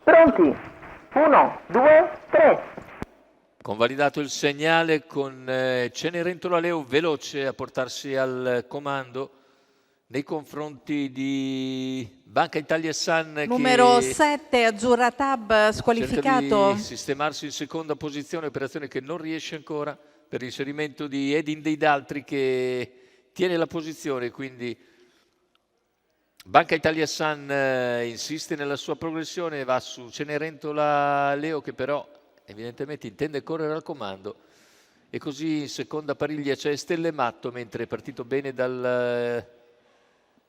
Pronti? 1, 2, 3. Convalidato il segnale con Cenerentola Leo veloce a portarsi al comando nei confronti di Banca Italia San Numero che 7, Azzurra Tab, cerca squalificato. di sistemarsi in seconda posizione, operazione che non riesce ancora per l'inserimento di Edin Deidaltri che tiene la posizione, quindi Banca Italia San insiste nella sua progressione, va su Cenerentola Leo che però evidentemente intende correre al comando e così in seconda pariglia c'è Stelle Matto, mentre è partito bene dal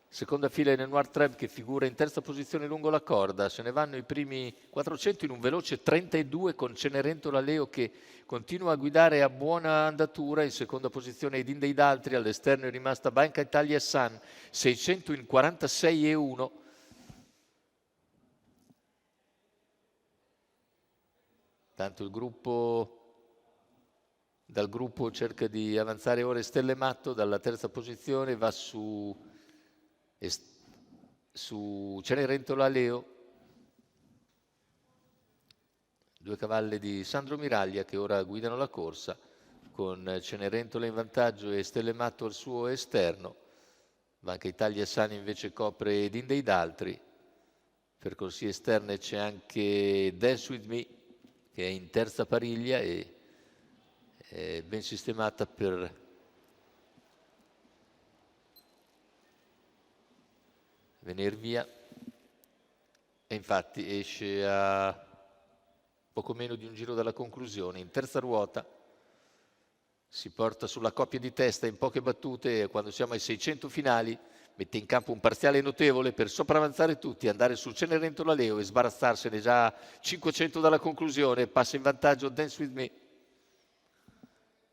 seconda fila in Noir Treb che figura in terza posizione lungo la corda. Se ne vanno i primi 400 in un veloce 32 con Cenerentola Leo che continua a guidare a buona andatura. In seconda posizione Edin Deidaltri, all'esterno è rimasta Banca Italia San 600 in 46,1. Tanto il gruppo, dal gruppo cerca di avanzare ora Stelle Matto, dalla terza posizione va su Cenerentola Leo, due cavalli di Sandro Miraglia che ora guidano la corsa con Cenerentola in vantaggio e Stelle Matto al suo esterno. Banca Italia San invece copre Edin Deidaltri. Per corsie esterne c'è anche Dance With Me che è in terza pariglia e è ben sistemata per venire via e infatti esce a poco meno di un giro dalla conclusione. In terza ruota si porta sulla coppia di testa in poche battute e quando siamo ai 600 finali mette in campo un parziale notevole per sopravanzare tutti, andare su Cenerentola Leo e sbarazzarsene già 500 dalla conclusione. Passa in vantaggio Dance With Me,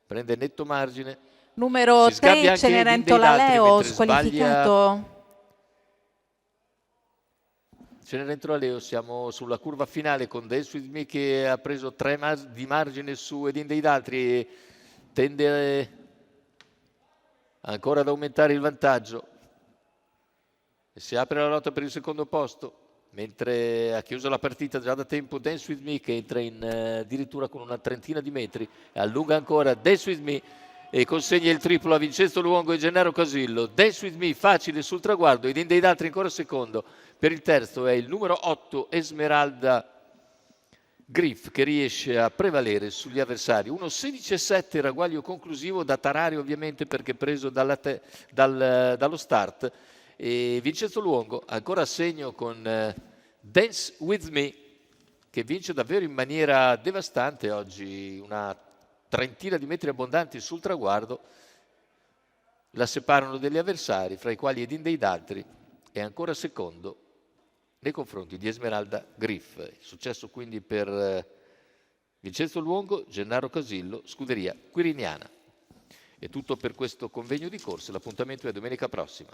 prende netto margine. Numero 3, Cenerentola Leo, squalificato. Cenerentola Leo, siamo sulla curva finale con Dance With Me che ha preso 3 di margine su Edin Deidaltri e tende ancora ad aumentare il vantaggio. E si apre la lotta per il secondo posto, mentre ha chiuso la partita già da tempo Dance With Me che entra in addirittura con una trentina di metri e allunga ancora Dance With Me e consegna il triplo a Vincenzo Luongo e Gennaro Casillo. Dance With Me facile sul traguardo, Edin Deidaltri ancora secondo. Per il terzo è il numero 8 Esmeralda Griff che riesce a prevalere sugli avversari. 1.16.7 ragguaglio conclusivo da tarare ovviamente perché preso dallo start. E Vincenzo Luongo ancora a segno con Dance With Me che vince davvero in maniera devastante oggi, una trentina di metri abbondanti sul traguardo la separano degli avversari, fra i quali Edin Deidaltri è ancora secondo nei confronti di Esmeralda Griff. Il successo quindi per Vincenzo Luongo, Gennaro Casillo, scuderia Quiriniana. È tutto per questo convegno di corse, l'appuntamento è domenica prossima.